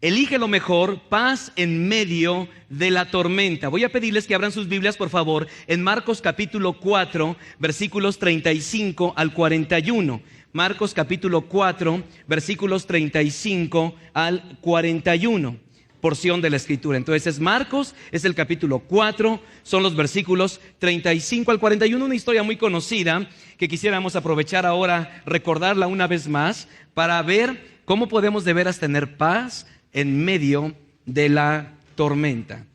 Elige lo mejor, paz en medio de la tormenta. Voy a pedirles que abran sus Biblias, por favor, en Marcos capítulo 4, versículos 35 al 41. Marcos capítulo 4, versículos 35 al 41. Porción de la Escritura. Entonces Marcos, es el capítulo 4, son los versículos 35 al 41, una historia muy conocida que quisiéramos aprovechar ahora, recordarla una vez más, para ver cómo podemos de veras tener paz en medio de la tormenta.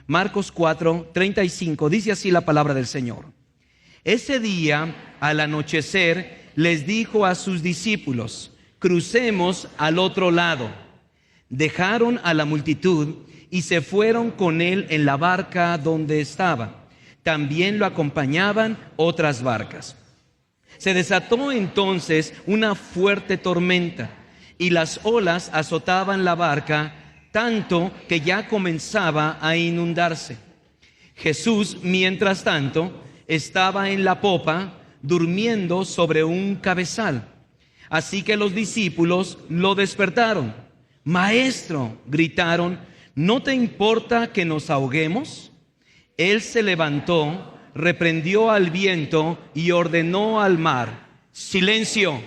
Marcos 4, 35, dice así la palabra del Señor. Ese día, al anochecer, les dijo a sus discípulos: crucemos al otro lado. Dejaron a la multitud y se fueron con él en la barca donde estaba. También lo acompañaban otras barcas. Se desató entonces una fuerte tormenta y las olas azotaban la barca tanto que ya comenzaba a inundarse. Jesús, mientras tanto, estaba en la popa durmiendo sobre un cabezal. Así que los discípulos lo despertaron. Maestro, gritaron, ¿no te importa que nos ahoguemos? Él se levantó, reprendió al viento y ordenó al mar: silencio,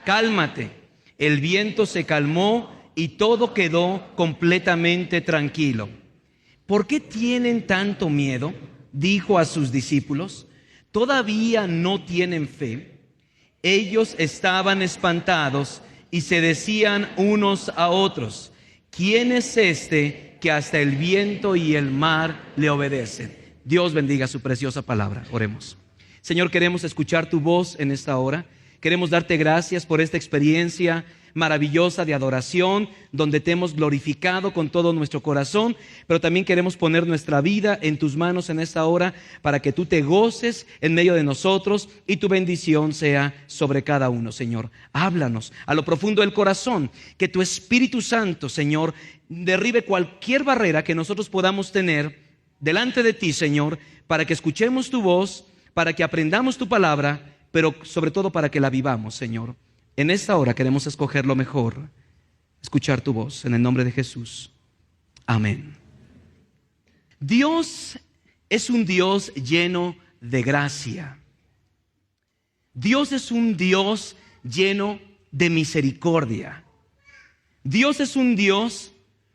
cálmate. El viento se calmó y todo quedó completamente tranquilo. ¿Por qué tienen tanto miedo?, dijo a sus discípulos. ¿Todavía no tienen fe? Ellos estaban espantados y se decían unos a otros: ¿quién es este que hasta el viento y el mar le obedecen? Dios bendiga su preciosa palabra. Oremos. Señor, queremos escuchar tu voz en esta hora. Queremos darte gracias por esta experiencia maravillosa de adoración, donde te hemos glorificado con todo nuestro corazón, pero también queremos poner nuestra vida en tus manos en esta hora para que tú te goces en medio de nosotros y tu bendición sea sobre cada uno. Señor, háblanos a lo profundo del corazón, que tu Espíritu Santo, Señor, derribe cualquier barrera que nosotros podamos tener delante de ti, Señor, para que escuchemos tu voz, para que aprendamos tu palabra, pero sobre todo para que la vivamos, Señor. En esta hora queremos escoger lo mejor, escuchar tu voz, en el nombre de Jesús. Amén. Dios es un Dios lleno de gracia. Dios es un Dios lleno de misericordia. Dios es un Dios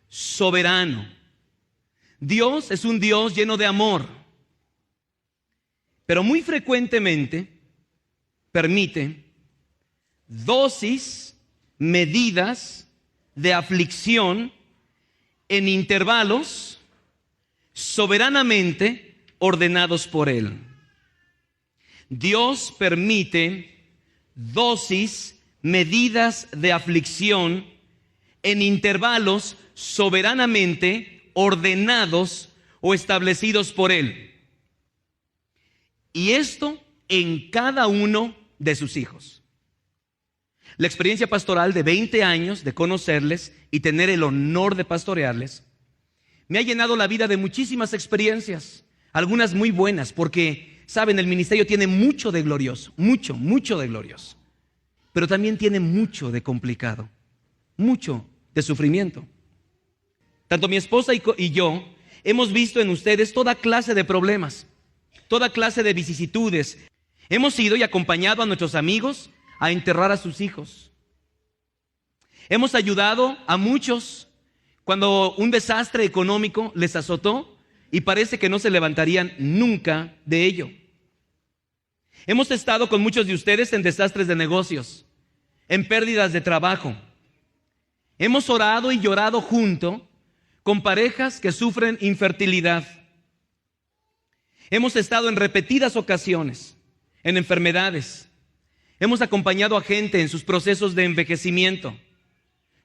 soberano. Dios es un Dios lleno de amor. Pero muy frecuentemente permite dosis, medidas de aflicción en intervalos soberanamente ordenados por Él. Dios permite dosis, medidas de aflicción en intervalos soberanamente ordenados o establecidos por Él. Y esto en cada uno de sus hijos. La experiencia pastoral de 20 años de conocerles y tener el honor de pastorearles me ha llenado la vida de muchísimas experiencias, algunas muy buenas, porque, saben, el ministerio tiene mucho de glorioso, mucho de glorioso, pero también tiene mucho de complicado, mucho de sufrimiento. Tanto mi esposa y yo hemos visto en ustedes toda clase de problemas, toda clase de vicisitudes. Hemos ido y acompañado a nuestros amigos a enterrar a sus hijos. Hemos ayudado a muchos cuando un desastre económico les azotó y parece que no se levantarían nunca de ello. Hemos estado con muchos de ustedes en desastres de negocios, en pérdidas de trabajo. Hemos orado y llorado junto con parejas que sufren infertilidad. Hemos estado en repetidas ocasiones en enfermedades. Hemos acompañado a gente en sus procesos de envejecimiento.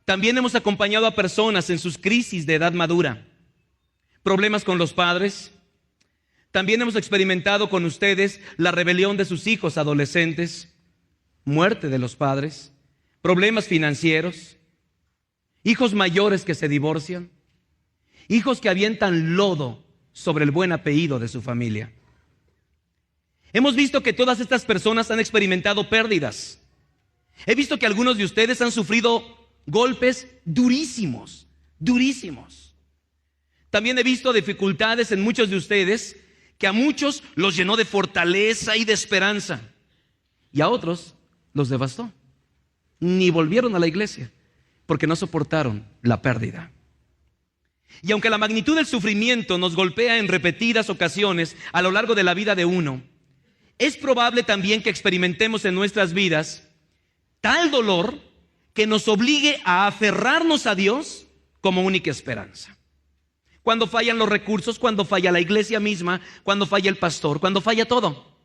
También hemos acompañado a personas en sus crisis de edad madura, problemas con los padres. También hemos experimentado con ustedes la rebelión de sus hijos adolescentes, muerte de los padres, problemas financieros, hijos mayores que se divorcian, hijos que avientan lodo sobre el buen apellido de su familia. Hemos visto que todas estas personas han experimentado pérdidas. He visto que algunos de ustedes han sufrido golpes durísimos, durísimos. También he visto dificultades en muchos de ustedes que a muchos los llenó de fortaleza y de esperanza y a otros los devastó. Ni volvieron a la iglesia porque no soportaron la pérdida. Y aunque la magnitud del sufrimiento nos golpea en repetidas ocasiones a lo largo de la vida de uno, es probable también que experimentemos en nuestras vidas tal dolor que nos obligue a aferrarnos a Dios como única esperanza. Cuando fallan los recursos, cuando falla la iglesia misma, cuando falla el pastor, cuando falla todo.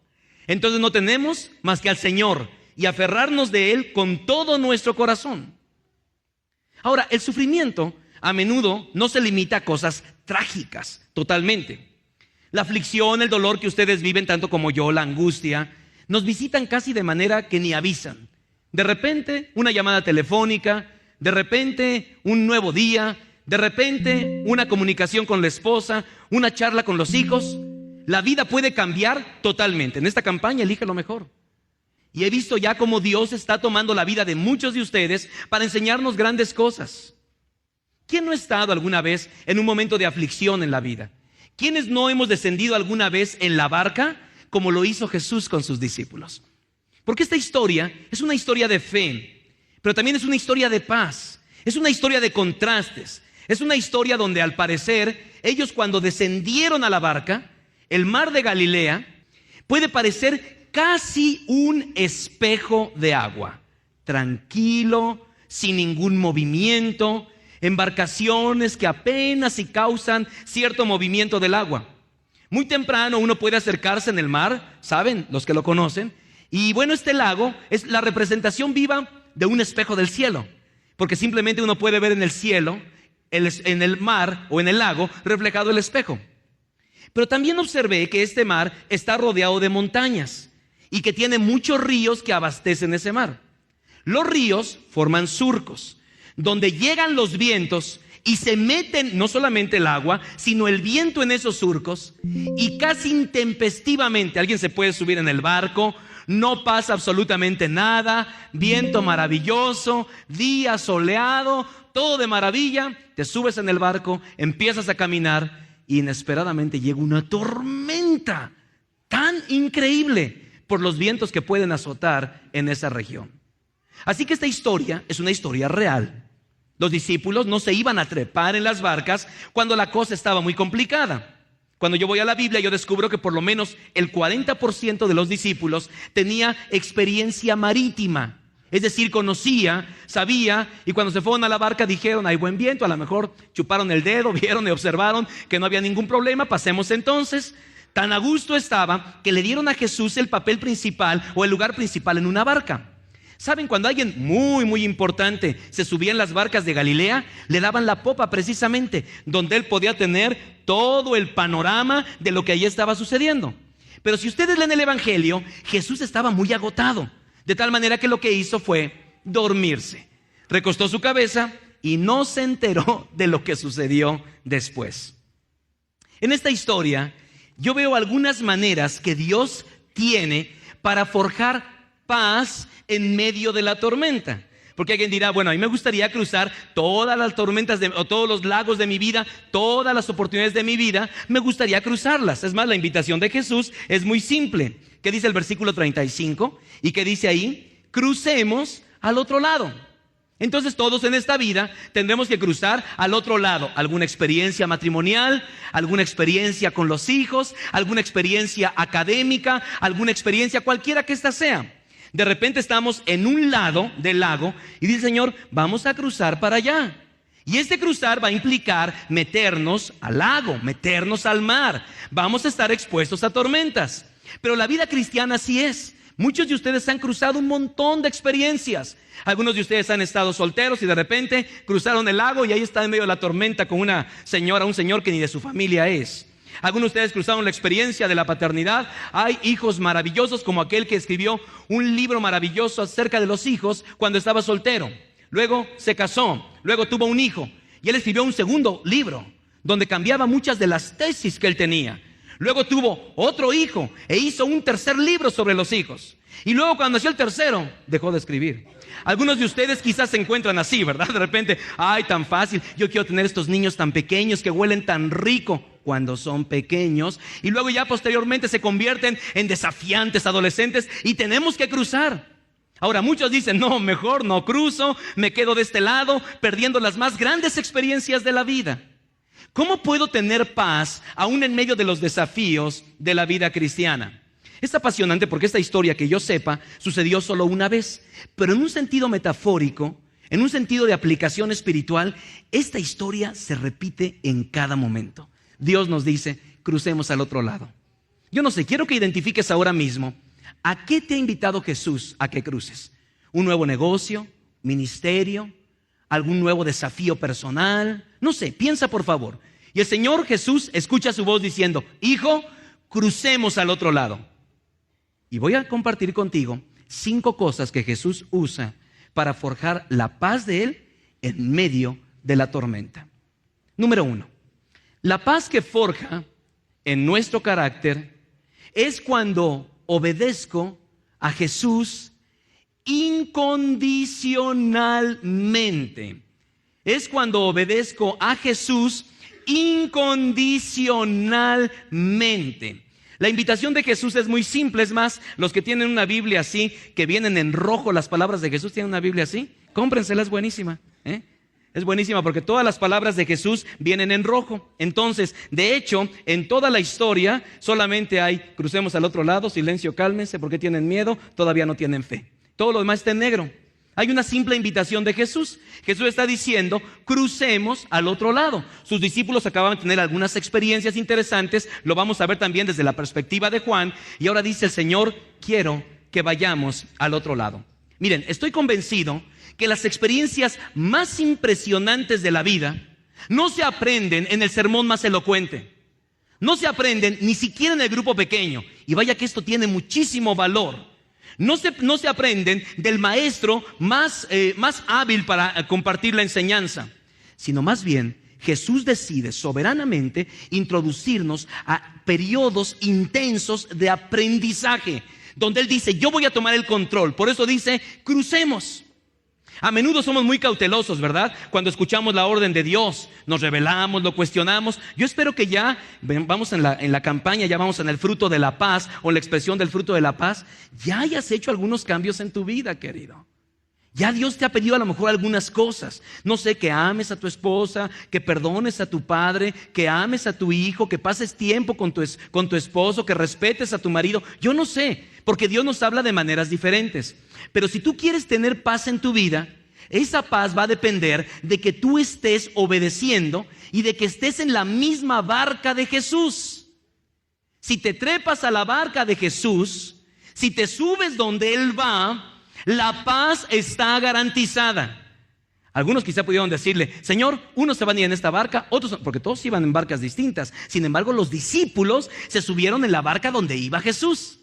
Entonces no tenemos más que al Señor y aferrarnos de Él con todo nuestro corazón. Ahora, el sufrimiento a menudo no se limita a cosas trágicas totalmente. La aflicción, el dolor que ustedes viven, tanto como yo, la angustia, nos visitan casi de manera que ni avisan. De repente, una llamada telefónica, de repente, un nuevo día, de repente, una comunicación con la esposa, una charla con los hijos. La vida puede cambiar totalmente. En esta campaña elige lo mejor. Y he visto ya cómo Dios está tomando la vida de muchos de ustedes para enseñarnos grandes cosas. ¿Quién no ha estado alguna vez en un momento de aflicción en la vida? ¿Quiénes no hemos descendido alguna vez en la barca como lo hizo Jesús con sus discípulos? Porque esta historia es una historia de fe, pero también es una historia de paz. Es una historia de contrastes. Es una historia donde al parecer ellos cuando descendieron a la barca, el mar de Galilea puede parecer casi un espejo de agua, tranquilo, sin ningún movimiento, embarcaciones que apenas si causan cierto movimiento del agua. Muy temprano uno puede acercarse en el mar, ¿saben? Los que lo conocen. Y bueno, este lago es la representación viva de un espejo del cielo, porque simplemente uno puede ver en el cielo, en el mar o en el lago, reflejado el espejo. Pero también observé que este mar está rodeado de montañas y que tiene muchos ríos que abastecen ese mar. Los ríos forman surcos, donde llegan los vientos y se meten no solamente el agua, sino el viento en esos surcos, y casi intempestivamente alguien se puede subir en el barco, no pasa absolutamente nada, viento maravilloso, día soleado, todo de maravilla, te subes en el barco, empiezas a caminar y inesperadamente llega una tormenta tan increíble por los vientos que pueden azotar en esa región. Así que esta historia es una historia real. Los discípulos no se iban a trepar en las barcas cuando la cosa estaba muy complicada. Cuando yo voy a la Biblia, yo descubro que por lo menos el 40% de los discípulos tenía experiencia marítima. Es decir, conocía, sabía, y cuando se fueron a la barca dijeron, hay buen viento, a lo mejor chuparon el dedo, vieron y observaron que no había ningún problema, pasemos entonces. Tan a gusto estaba que le dieron a Jesús el papel principal o el lugar principal en una barca. ¿Saben? Cuando alguien muy importante se subía en las barcas de Galilea, le daban la popa precisamente, donde él podía tener todo el panorama de lo que allí estaba sucediendo. Pero si ustedes leen el Evangelio, Jesús estaba muy agotado, de tal manera que lo que hizo fue dormirse. Recostó su cabeza y no se enteró de lo que sucedió después. En esta historia, yo veo algunas maneras que Dios tiene para forjar paz en medio de la tormenta. Porque alguien dirá, bueno, a mí me gustaría cruzar todas las tormentas o todos los lagos de mi vida, todas las oportunidades de mi vida, me gustaría cruzarlas. Es más, la invitación de Jesús es muy simple. ¿Qué dice el versículo 35? ¿Y qué dice ahí? Crucemos al otro lado. Entonces todos en esta vida tendremos que cruzar al otro lado. Alguna experiencia matrimonial, alguna experiencia con los hijos, alguna experiencia académica, alguna experiencia cualquiera que ésta sea. De repente estamos en un lado del lago y dice el Señor, vamos a cruzar para allá. Y este cruzar va a implicar meternos al lago, meternos al mar. Vamos a estar expuestos a tormentas. Pero la vida cristiana así es. Muchos de ustedes han cruzado un montón de experiencias. Algunos de ustedes han estado solteros y de repente cruzaron el lago y ahí está en medio de la tormenta con una señora, un señor que ni de su familia es. Algunos de ustedes cruzaron la experiencia de la paternidad. Hay hijos maravillosos como aquel que escribió un libro maravilloso acerca de los hijos cuando estaba soltero. Luego se casó, luego tuvo un hijo y él escribió un segundo libro donde cambiaba muchas de las tesis que él tenía. Luego tuvo otro hijo e hizo un tercer libro sobre los hijos. Y luego cuando nació el tercero, dejó de escribir. Algunos de ustedes quizás se encuentran así, ¿verdad? De repente, ay, tan fácil, yo quiero tener estos niños tan pequeños que huelen tan rico cuando son pequeños. Y luego ya posteriormente se convierten en desafiantes adolescentes y tenemos que cruzar. Ahora muchos dicen, no, mejor no cruzo, me quedo de este lado, perdiendo las más grandes experiencias de la vida. ¿Cómo puedo tener paz aún en medio de los desafíos de la vida cristiana? Es apasionante porque esta historia, que yo sepa, sucedió solo una vez, pero en un sentido metafórico, en un sentido de aplicación espiritual, esta historia se repite en cada momento. Dios nos dice, crucemos al otro lado. Yo no sé, quiero que identifiques ahora mismo a qué te ha invitado Jesús a que cruces. ¿Un nuevo negocio? ¿Ministerio? ¿Algún nuevo desafío personal? No sé, piensa por favor. Y el Señor Jesús escucha su voz diciendo, hijo, crucemos al otro lado. Y voy a compartir contigo 5 cosas que Jesús usa para forjar la paz de Él en medio de la tormenta. Número 1, la paz que forja en nuestro carácter es cuando obedezco a Jesús incondicionalmente. Es cuando obedezco a Jesús incondicionalmente. La invitación de Jesús es muy simple. Es más, los que tienen una Biblia así, que vienen en rojo las palabras de Jesús, ¿tienen una Biblia así? Cómprensela, es buenísima, Es buenísima porque todas las palabras de Jesús vienen en rojo. Entonces, de hecho, en toda la historia solamente hay, crucemos al otro lado, silencio, cálmense, porque tienen miedo, todavía no tienen fe. Todo lo demás está en negro. Hay una simple invitación de Jesús. Jesús está diciendo, crucemos al otro lado. Sus discípulos acaban de tener algunas experiencias interesantes, lo vamos a ver también desde la perspectiva de Juan, y ahora dice el Señor, quiero que vayamos al otro lado. Miren, estoy convencido que las experiencias más impresionantes de la vida no se aprenden en el sermón más elocuente. No se aprenden ni siquiera en el grupo pequeño. Y vaya que esto tiene muchísimo valor. No se aprenden del maestro más hábil para compartir la enseñanza, sino más bien Jesús decide soberanamente introducirnos a periodos intensos de aprendizaje, donde Él dice, yo voy a tomar el control. Por eso dice, crucemos. A menudo somos muy cautelosos, ¿verdad? Cuando escuchamos la orden de Dios, nos rebelamos, lo cuestionamos. Yo espero que ya, vamos en la campaña, ya vamos en el fruto de la paz, o la expresión del fruto de la paz, ya hayas hecho algunos cambios en tu vida, querido. Ya Dios te ha pedido a lo mejor algunas cosas. No sé, que ames a tu esposa, que perdones a tu padre, que ames a tu hijo, que pases tiempo con tu esposo, que respetes a tu marido. Yo no sé, porque Dios nos habla de maneras diferentes. Pero si tú quieres tener paz en tu vida, esa paz va a depender de que tú estés obedeciendo y de que estés en la misma barca de Jesús. Si te trepas a la barca de Jesús, si te subes donde Él va, la paz está garantizada. Algunos quizá pudieron decirle, Señor, unos se van a ir en esta barca, otros, porque todos iban en barcas distintas. Sin embargo, los discípulos se subieron en la barca donde iba Jesús.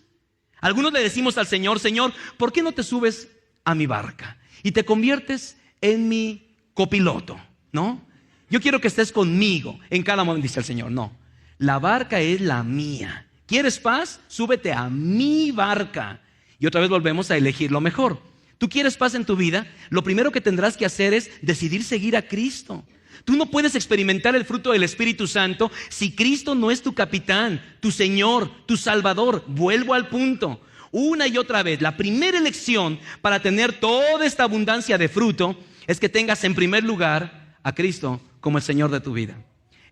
Algunos le decimos al Señor, Señor, ¿por qué no te subes a mi barca y te conviertes en mi copiloto? ¿No? Yo quiero que estés conmigo en cada momento, dice el Señor. No, la barca es la mía. ¿Quieres paz? Súbete a mi barca. Y otra vez volvemos a elegir lo mejor. ¿Tú quieres paz en tu vida? Lo primero que tendrás que hacer es decidir seguir a Cristo. Tú no puedes experimentar el fruto del Espíritu Santo si Cristo no es tu capitán, tu Señor, tu Salvador. Vuelvo al punto. Una y otra vez, la primera elección para tener toda esta abundancia de fruto es que tengas en primer lugar a Cristo como el Señor de tu vida.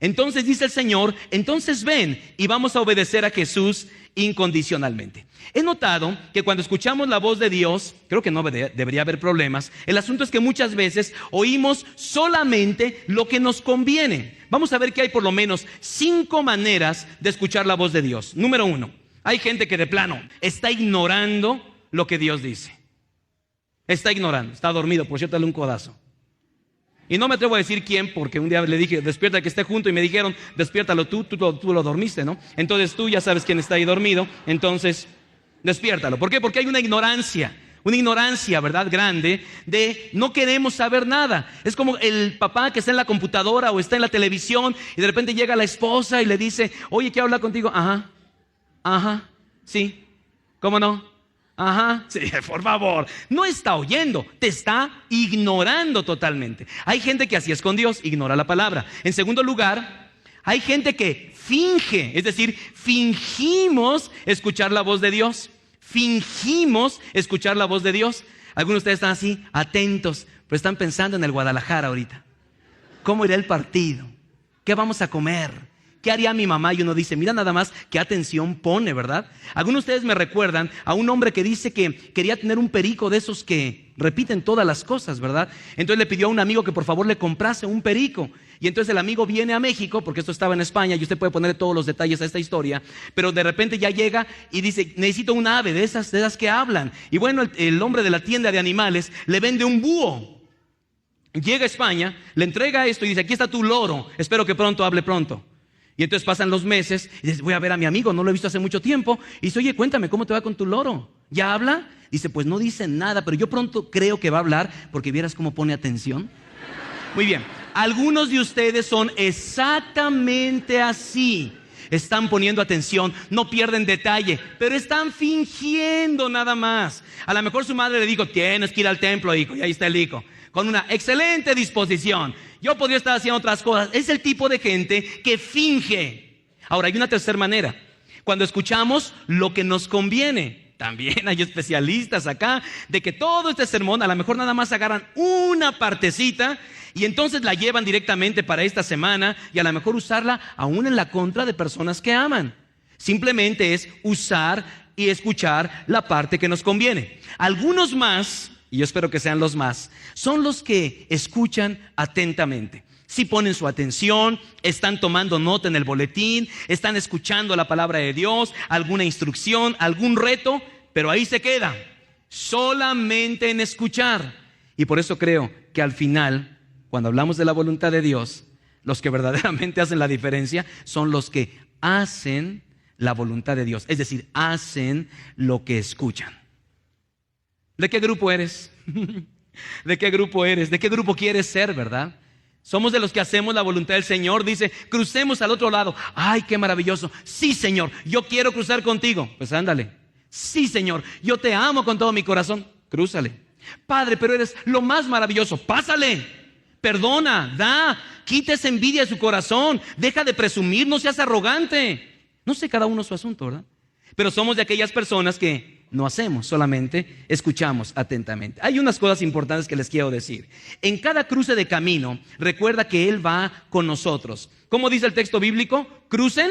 Entonces dice el Señor, entonces ven y vamos a obedecer a Jesús incondicionalmente. He notado que cuando escuchamos la voz de Dios, creo que no debería haber problemas. El asunto es que muchas veces oímos solamente lo que nos conviene. Vamos a ver que hay por lo menos 5 maneras de escuchar la voz de Dios. Número 1, hay gente que de plano está ignorando lo que Dios dice. Está ignorando, está dormido, por cierto, dale un codazo. Y no me atrevo a decir quién, porque un día le dije, despierta que esté junto, y me dijeron, despiértalo tú lo dormiste, ¿no? Entonces tú ya sabes quién está ahí dormido, entonces despiértalo. ¿Por qué? Porque hay una ignorancia, ¿verdad? Grande, de no queremos saber nada. Es como el papá que está en la computadora o está en la televisión y de repente llega la esposa y le dice, oye, quiero hablar contigo. Ajá, sí, ¿cómo no? Ajá, sí, por favor. No está oyendo, te está ignorando totalmente. Hay gente que así es con Dios, ignora la palabra. En segundo lugar, hay gente que finge, es decir, fingimos escuchar la voz de Dios. Fingimos escuchar la voz de Dios. Algunos de ustedes están así, atentos, pero están pensando en el Guadalajara ahorita. ¿Cómo irá el partido? ¿Qué vamos a comer? ¿Qué haría mi mamá? Y uno dice, mira nada más qué atención pone, ¿verdad? Algunos de ustedes me recuerdan a un hombre que dice que quería tener un perico de esos que repiten todas las cosas, ¿verdad? Entonces le pidió a un amigo que por favor le comprase un perico. Y entonces el amigo viene a México, porque esto estaba en España, y usted puede ponerle todos los detalles a esta historia, pero de repente ya llega y dice, necesito un ave de esas que hablan. Y bueno, el hombre de la tienda de animales le vende un búho. Llega a España, le entrega esto y dice, aquí está tu loro, espero que pronto hable pronto. Y entonces pasan los meses y dice, voy a ver a mi amigo, no lo he visto hace mucho tiempo. Y dice, oye, cuéntame, ¿cómo te va con tu loro? ¿Ya habla? Dice, pues no dice nada, pero yo pronto creo que va a hablar, porque vieras cómo pone atención. Muy bien, algunos de ustedes son exactamente así. Están poniendo atención, no pierden detalle, pero están fingiendo nada más. A lo mejor su madre le dijo, tienes que ir al templo, hijo, y ahí está el hijo, con una excelente disposición. Yo podría estar haciendo otras cosas. Es el tipo de gente que finge. Ahora, hay una tercera manera. Cuando escuchamos lo que nos conviene. También hay especialistas acá de que todo este sermón a lo mejor nada más agarran una partecita y entonces la llevan directamente para esta semana y a lo mejor usarla aún en la contra de personas que aman. Simplemente es usar y escuchar la parte que nos conviene. Algunos más, y yo espero que sean los más, son los que escuchan atentamente. Si ponen su atención, están tomando nota en el boletín, están escuchando la palabra de Dios, alguna instrucción, algún reto, pero ahí se queda, solamente en escuchar. Y por eso creo que al final, cuando hablamos de la voluntad de Dios, los que verdaderamente hacen la diferencia son los que hacen la voluntad de Dios, es decir, hacen lo que escuchan. ¿De qué grupo eres? ¿De qué grupo eres? ¿De qué grupo quieres ser, verdad? Somos de los que hacemos la voluntad del Señor. Dice, crucemos al otro lado. ¡Ay, qué maravilloso! Sí, Señor, yo quiero cruzar contigo. Pues ándale. Sí, Señor, yo te amo con todo mi corazón. Crúzale. Padre, pero eres lo más maravilloso. Pásale. Perdona, da. Quita esa envidia de su corazón. Deja de presumir, no seas arrogante. No sé, cada uno su asunto, ¿verdad? Pero somos de aquellas personas que no hacemos, solamente escuchamos atentamente. Hay unas cosas importantes que les quiero decir. En cada cruce de camino, recuerda que Él va con nosotros. ¿Cómo dice el texto bíblico? ¿Crucen?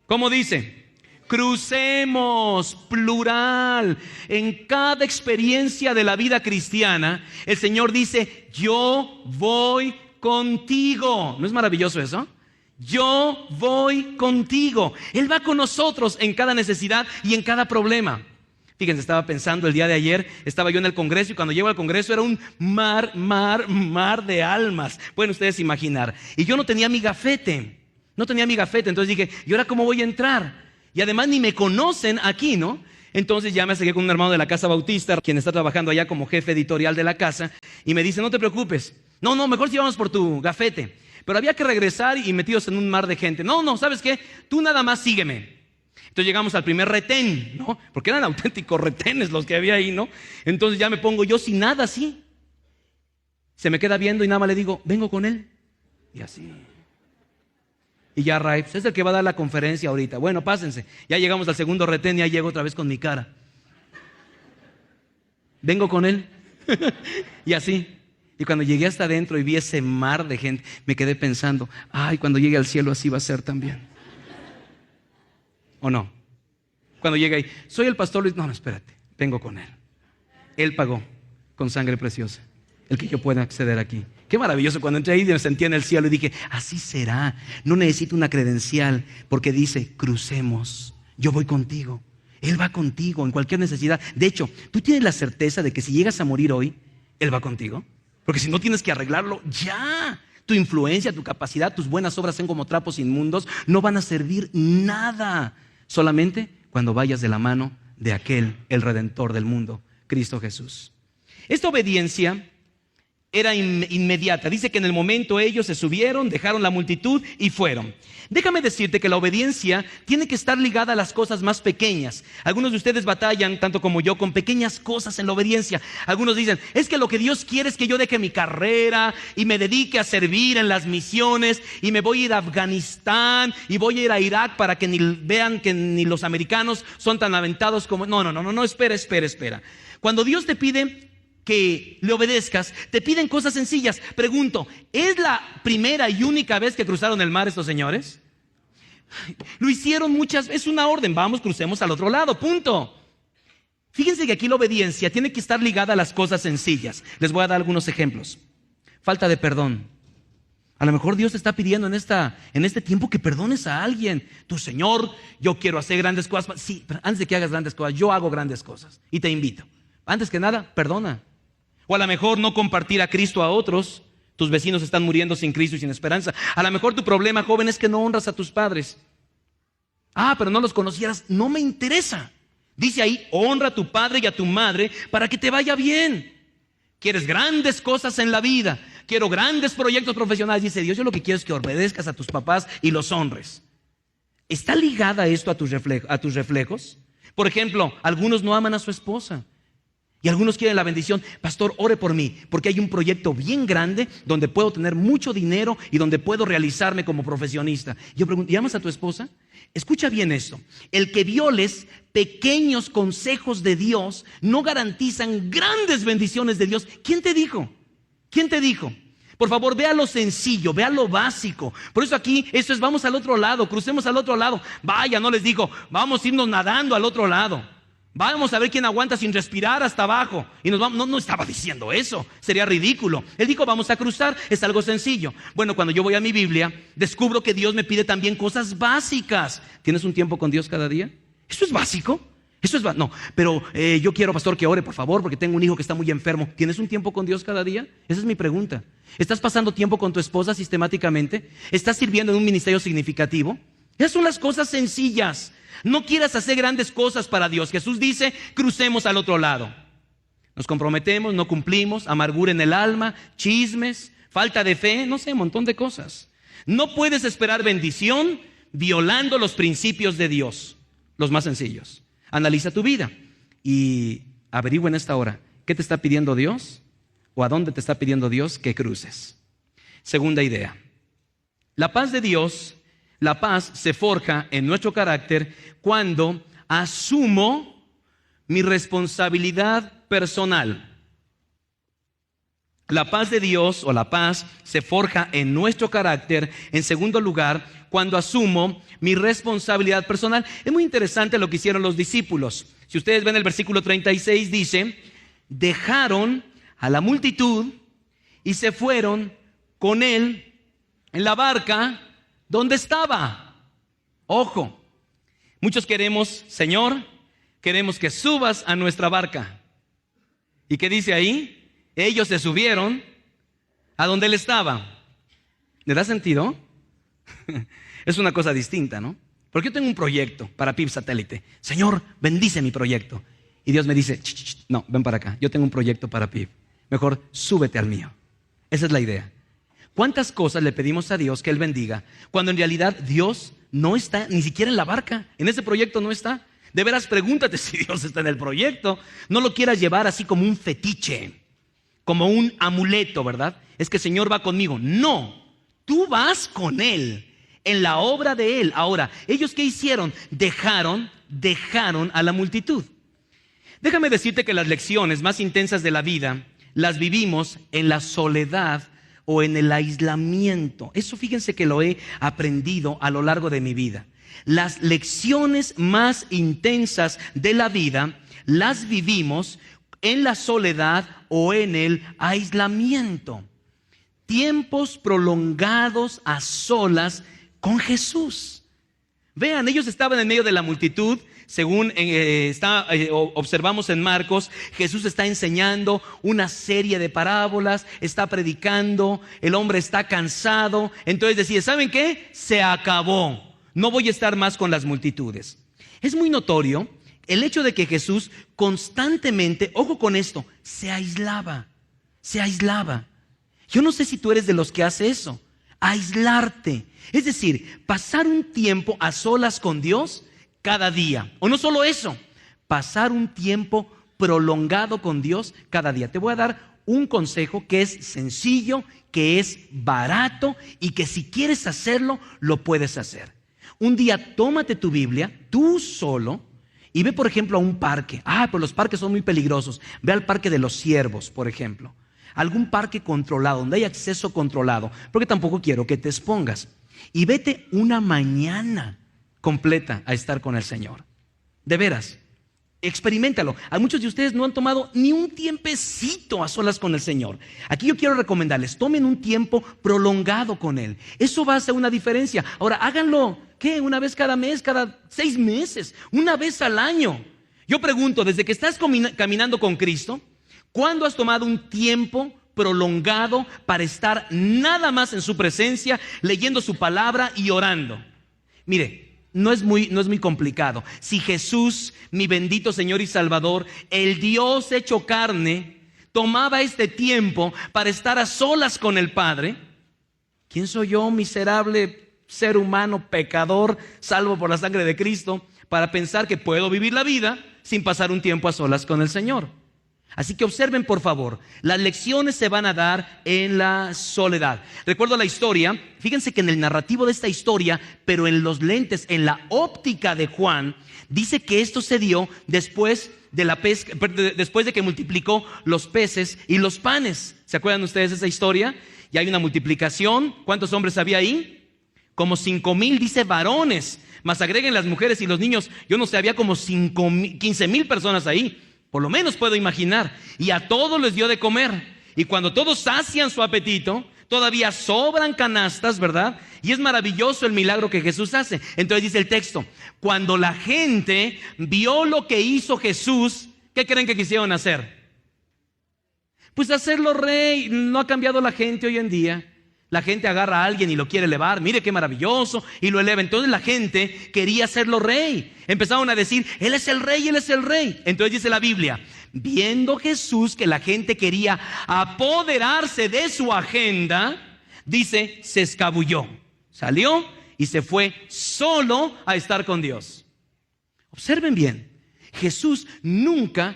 ¿Cómo dice? Crucemos, plural. En cada experiencia de la vida cristiana, el Señor dice, yo voy contigo. ¿No es maravilloso eso? Yo voy contigo. Él va con nosotros en cada necesidad y en cada problema. Fíjense, estaba pensando el día de ayer, estaba yo en el Congreso y cuando llego al Congreso era un mar de almas. Pueden ustedes imaginar. Y yo no tenía mi gafete. Entonces dije, ¿y ahora cómo voy a entrar? Y además ni me conocen aquí, ¿no? Entonces ya me acerqué con un hermano de la Casa Bautista, quien está trabajando allá como jefe editorial de la casa, y me dice, no te preocupes. No, mejor si vamos por tu gafete. Pero había que regresar y metidos en un mar de gente. No, ¿sabes qué? Tú nada más sígueme. Entonces llegamos al primer retén, ¿no? Porque eran auténticos retenes los que había ahí, ¿no? Entonces ya me pongo yo sin nada así. Se me queda viendo y nada más le digo, vengo con él. Y así. Y ya Ray, pues es el que va a dar la conferencia ahorita. Bueno, pásense. Ya llegamos al segundo retén y ya llego otra vez con mi cara. Vengo con él. Y así. Y cuando llegué hasta adentro y vi ese mar de gente, me quedé pensando, ay, cuando llegue al cielo así va a ser también. ¿O no? Cuando llegue ahí, soy el pastor Luis. No, espérate, vengo con él. Él pagó con sangre preciosa el que yo pueda acceder aquí. Qué maravilloso. Cuando entré ahí me sentí en el cielo y dije, así será. No necesito una credencial porque dice, crucemos, yo voy contigo. Él va contigo en cualquier necesidad. De hecho, ¿tú tienes la certeza de que si llegas a morir hoy, Él va contigo? Porque si no tienes que arreglarlo, ya. Tu influencia, tu capacidad, tus buenas obras son como trapos inmundos. No van a servir nada. Solamente cuando vayas de la mano de aquel, el Redentor del mundo, Cristo Jesús. Esta obediencia era inmediata. Dice que en el momento ellos se subieron, dejaron la multitud y fueron. Déjame decirte que la obediencia tiene que estar ligada a las cosas más pequeñas. Algunos de ustedes batallan, tanto como yo, con pequeñas cosas en la obediencia. Algunos dicen, es que lo que Dios quiere es que yo deje mi carrera y me dedique a servir en las misiones y me voy a ir a Afganistán y voy a ir a Irak para que ni vean que ni los americanos son tan aventados como... No, espera. Cuando Dios te pide que le obedezcas, te piden cosas sencillas. Pregunto, ¿es la primera y única vez que cruzaron el mar estos señores? Lo hicieron muchas veces, es una orden, vamos, crucemos al otro lado, punto. Fíjense que aquí la obediencia tiene que estar ligada a las cosas sencillas. Les voy a dar algunos ejemplos. Falta de perdón. A lo mejor Dios te está pidiendo en este tiempo que perdones a alguien. Tu Señor, yo quiero hacer grandes cosas. Sí, pero antes de que hagas grandes cosas, yo hago grandes cosas y te invito. Antes que nada, perdona. O a lo mejor no compartir a Cristo a otros. Tus vecinos están muriendo sin Cristo y sin esperanza. A lo mejor tu problema, joven, es que no honras a tus padres. Pero no los conocieras. No me interesa. Dice ahí, honra a tu padre y a tu madre para que te vaya bien. Quieres grandes cosas en la vida. Quiero grandes proyectos profesionales. Dice Dios, yo lo que quiero es que obedezcas a tus papás y los honres. ¿Está ligada esto a tus reflejos? Por ejemplo, algunos no aman a su esposa. Y algunos quieren la bendición. Pastor, ore por mí, porque hay un proyecto bien grande donde puedo tener mucho dinero y donde puedo realizarme como profesionista. Yo pregunto, ¿y amas a tu esposa? Escucha bien esto. El que violes pequeños consejos de Dios no garantizan grandes bendiciones de Dios. ¿Quién te dijo? ¿Quién te dijo? Por favor, vea lo sencillo, vea lo básico. Por eso aquí, esto es, vamos al otro lado, crucemos al otro lado. Vaya, no les digo, vamos a irnos nadando al otro lado. Vamos a ver quién aguanta sin respirar hasta abajo. Y nos vamos. No estaba diciendo eso. Sería ridículo. Él dijo, vamos a cruzar. Es algo sencillo. Bueno, cuando yo voy a mi Biblia, descubro que Dios me pide también cosas básicas. ¿Tienes un tiempo con Dios cada día? ¿Eso es básico? No, pero yo quiero, pastor, que ore, por favor, porque tengo un hijo que está muy enfermo. ¿Tienes un tiempo con Dios cada día? Esa es mi pregunta. ¿Estás pasando tiempo con tu esposa sistemáticamente? ¿Estás sirviendo en un ministerio significativo? Esas son las cosas sencillas. No quieras hacer grandes cosas para Dios. Jesús dice, crucemos al otro lado. Nos comprometemos, no cumplimos, amargura en el alma, chismes, falta de fe, no sé, un montón de cosas. No puedes esperar bendición violando los principios de Dios, los más sencillos. Analiza tu vida y averigua en esta hora, ¿qué te está pidiendo Dios? ¿O a dónde te está pidiendo Dios que cruces? Segunda idea. La paz de Dios, la paz se forja en nuestro carácter cuando asumo mi responsabilidad personal. La paz de Dios o la paz se forja en nuestro carácter, en segundo lugar, cuando asumo mi responsabilidad personal. Es muy interesante lo que hicieron los discípulos. Si ustedes ven el versículo 36, dice, dejaron a la multitud y se fueron con él en la barca donde estaba. Ojo, muchos queremos, Señor, queremos que subas a nuestra barca. ¿Y qué dice ahí? Ellos se subieron a donde él estaba. ¿Le da sentido? Es una cosa distinta, ¿no? Porque yo tengo un proyecto para PIB Satélite. Señor, bendice mi proyecto. Y Dios me dice, no, ven para acá. Yo tengo un proyecto para PIB. Mejor súbete al mío. Esa es la idea. ¿Cuántas cosas le pedimos a Dios que Él bendiga cuando en realidad Dios no está ni siquiera en la barca? En ese proyecto no está. De veras, pregúntate si Dios está en el proyecto. No lo quieras llevar así como un fetiche, como un amuleto, ¿verdad? Es que el Señor va conmigo. No, tú vas con Él, en la obra de Él. Ahora, ¿ellos qué hicieron? Dejaron a la multitud. Déjame decirte que las lecciones más intensas de la vida las vivimos en la soledad o en el aislamiento. Eso fíjense que lo he aprendido a lo largo de mi vida. Las lecciones más intensas de la vida las vivimos en la soledad o en el aislamiento. Tiempos prolongados a solas con Jesús. Vean, ellos estaban en medio de la multitud. Según observamos en Marcos, Jesús está enseñando una serie de parábolas, está predicando, el hombre está cansado. Entonces decide, ¿saben qué? Se acabó. No voy a estar más con las multitudes. Es muy notorio el hecho de que Jesús constantemente, ojo con esto, se aislaba. Yo no sé si tú eres de los que hace eso, aislarte. Es decir, pasar un tiempo a solas con Dios cada día. O no solo eso, pasar un tiempo prolongado con Dios cada día. Te voy a dar un consejo que es sencillo, que es barato y que si quieres hacerlo, lo puedes hacer. Un día tómate tu Biblia, tú solo, y ve por ejemplo a un parque. Pero los parques son muy peligrosos. Ve al Parque de los Ciervos, por ejemplo. Algún parque controlado, donde hay acceso controlado, porque tampoco quiero que te expongas. Y vete una mañana completa a estar con el Señor. De veras, experiméntalo. A muchos de ustedes no han tomado ni un tiempecito a solas con el Señor. Aquí yo quiero recomendarles, tomen un tiempo prolongado con Él. Eso va a hacer una diferencia. Ahora, háganlo, ¿qué? Una vez cada mes, cada 6 meses, una vez al año. Yo pregunto, desde que estás caminando con Cristo, ¿cuándo has tomado un tiempo prolongado para estar nada más en su presencia, leyendo su palabra y orando? Mire, no es muy complicado. Si Jesús, mi bendito Señor y Salvador, el Dios hecho carne, tomaba este tiempo para estar a solas con el Padre, ¿quién soy yo, miserable ser humano, pecador, salvo por la sangre de Cristo, para pensar que puedo vivir la vida sin pasar un tiempo a solas con el Señor? Así que observen por favor, las lecciones se van a dar en la soledad. Recuerdo la historia, fíjense que en el narrativo de esta historia, pero en los lentes, en la óptica de Juan, dice que esto se dio después de la pesca, después de que multiplicó los peces y los panes. ¿Se acuerdan ustedes de esa historia? Y hay una multiplicación. ¿Cuántos hombres había ahí? Como 5,000, dice, varones. Más agreguen las mujeres y los niños. Yo no sé, había como 15,000 personas ahí. Por lo menos puedo imaginar. Y a todos les dio de comer. Y cuando todos sacian su apetito, todavía sobran canastas, ¿verdad? Y es maravilloso el milagro que Jesús hace. Entonces dice el texto, cuando la gente vio lo que hizo Jesús, ¿qué creen que quisieron hacer? Pues hacerlo rey. No ha cambiado la gente hoy en día. La gente agarra a alguien y lo quiere elevar, mire qué maravilloso, y lo eleva. Entonces la gente quería hacerlo rey. Empezaron a decir, Él es el rey, Él es el rey. Entonces dice la Biblia, viendo Jesús que la gente quería apoderarse de su agenda, dice, se escabulló, salió y se fue solo a estar con Dios. Observen bien. Jesús nunca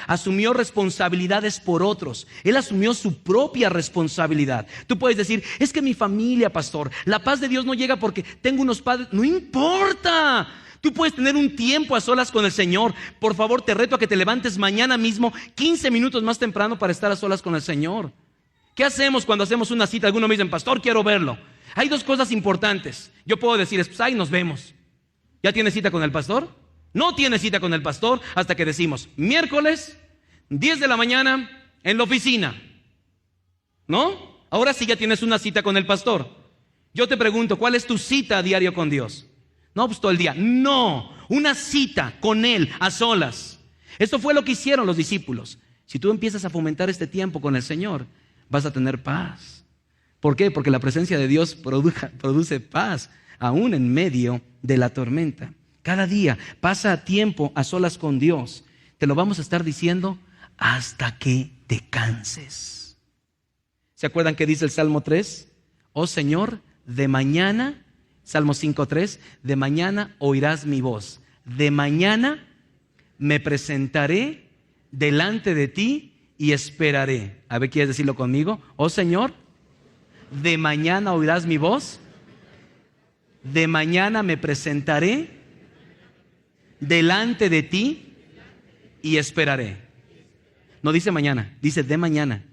asumió responsabilidades por otros. Él asumió su propia responsabilidad. Tú puedes decir, es que mi familia, pastor, la paz de Dios no llega porque tengo unos padres. No importa. Tú puedes tener un tiempo a solas con el Señor. Por favor, te reto a que te levantes mañana mismo 15 minutos más temprano para estar a solas con el Señor. ¿Qué hacemos cuando hacemos una cita? Algunos me dicen, pastor, quiero verlo. Hay 2 cosas importantes. Yo puedo decirles, pues ahí nos vemos. ¿Ya tienes cita con el pastor? No tienes cita con el pastor hasta que decimos, miércoles, 10 de la mañana, en la oficina. ¿No? Ahora sí ya tienes una cita con el pastor. Yo te pregunto, ¿cuál es tu cita a diario con Dios? No, pues todo el día. No, una cita con Él a solas. Esto fue lo que hicieron los discípulos. Si tú empiezas a fomentar este tiempo con el Señor, vas a tener paz. ¿Por qué? Porque la presencia de Dios produce paz, aún en medio de la tormenta. Cada día pasa tiempo a solas con Dios. Te lo vamos a estar diciendo hasta que te canses. ¿Se acuerdan que dice el Salmo 3? Oh Señor, de mañana, Salmo 5:3, de mañana oirás mi voz. De mañana me presentaré delante de ti y esperaré. A ver, ¿quieres decirlo conmigo? Oh Señor, de mañana oirás mi voz. De mañana me presentaré delante de ti y esperaré. No dice mañana, dice de mañana.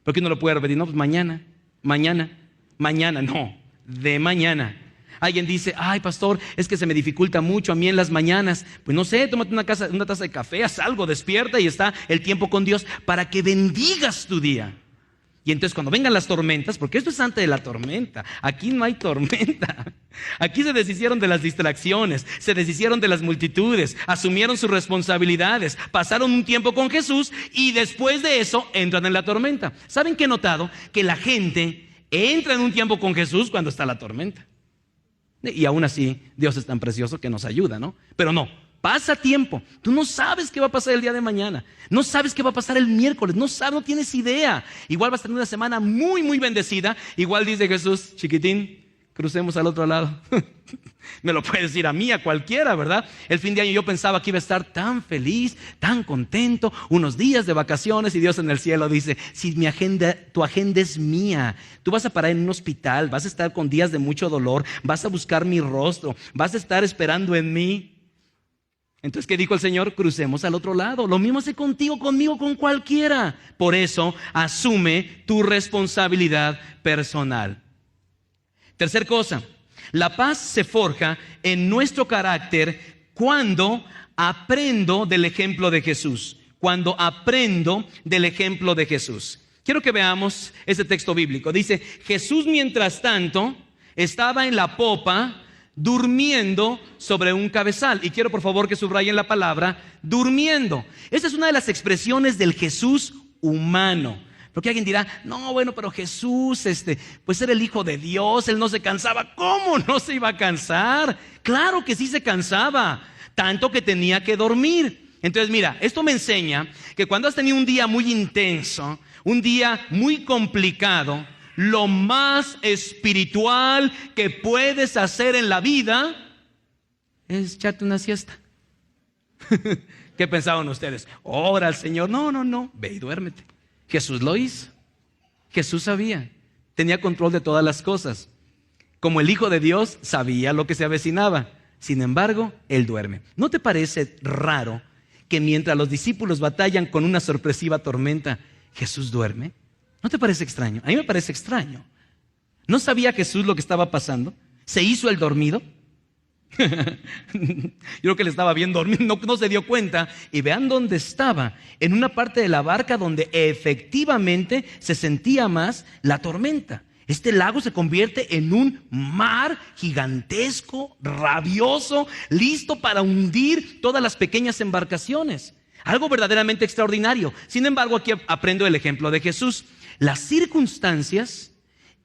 ¿Por qué no lo puede repetir? No, pues mañana, no, de mañana. Alguien dice, ay pastor, es que se me dificulta mucho a mí en las mañanas. Pues no sé, tómate una taza de café, haz algo, despierta y está el tiempo con Dios para que bendigas tu día. Y entonces cuando vengan las tormentas, porque esto es antes de la tormenta, aquí no hay tormenta. Aquí se deshicieron de las distracciones, se deshicieron de las multitudes, asumieron sus responsabilidades, pasaron un tiempo con Jesús y después de eso entran en la tormenta. ¿Saben qué he notado? Que la gente entra en un tiempo con Jesús cuando está la tormenta. Y aún así, Dios es tan precioso que nos ayuda, ¿no? Pero no, Pasa tiempo. Tú no sabes qué va a pasar el día de mañana. No sabes qué va a pasar el miércoles. No sabes, no tienes idea. Igual vas a tener una semana muy, muy bendecida. Igual dice Jesús, chiquitín, crucemos al otro lado. Me lo puedes decir a mí, a cualquiera, ¿verdad? El fin de año yo pensaba que iba a estar tan feliz, tan contento, unos días de vacaciones, y Dios en el cielo dice, si tu agenda es mía, tú vas a parar en un hospital, vas a estar con días de mucho dolor, vas a buscar mi rostro, vas a estar esperando en mí. Entonces, ¿qué dijo el Señor? Crucemos al otro lado. Lo mismo hace contigo, conmigo, con cualquiera. Por eso, asume tu responsabilidad personal. Tercer cosa, la paz se forja en nuestro carácter cuando aprendo del ejemplo de Jesús. Cuando aprendo del ejemplo de Jesús. Quiero que veamos ese texto bíblico. Dice, Jesús mientras tanto estaba en la popa durmiendo sobre un cabezal. Y quiero por favor que subrayen la palabra durmiendo. Esa es una de las expresiones del Jesús humano. Porque alguien dirá, no, bueno, pero Jesús, pues era el Hijo de Dios, Él no se cansaba. ¿Cómo no se iba a cansar? Claro que sí se cansaba, tanto que tenía que dormir. Entonces mira, esto me enseña que cuando has tenido un día muy intenso, un día muy complicado, lo más espiritual que puedes hacer en la vida es echarte una siesta. ¿Qué pensaban ustedes? Ora al Señor. No, ve y duérmete. Jesús lo hizo. Jesús sabía, tenía control de todas las cosas. Como el Hijo de Dios sabía lo que se avecinaba. Sin embargo, Él duerme. ¿No te parece raro que mientras los discípulos batallan con una sorpresiva tormenta, Jesús duerme? ¿No te parece extraño? A mí me parece extraño. ¿No sabía Jesús lo que estaba pasando? ¿Se hizo el dormido? Yo creo que le estaba bien dormido, no se dio cuenta. Y vean dónde estaba, en una parte de la barca donde efectivamente se sentía más la tormenta. Este lago se convierte en un mar gigantesco, rabioso, listo para hundir todas las pequeñas embarcaciones. Algo verdaderamente extraordinario. Sin embargo, aquí aprendo el ejemplo de Jesús. Las circunstancias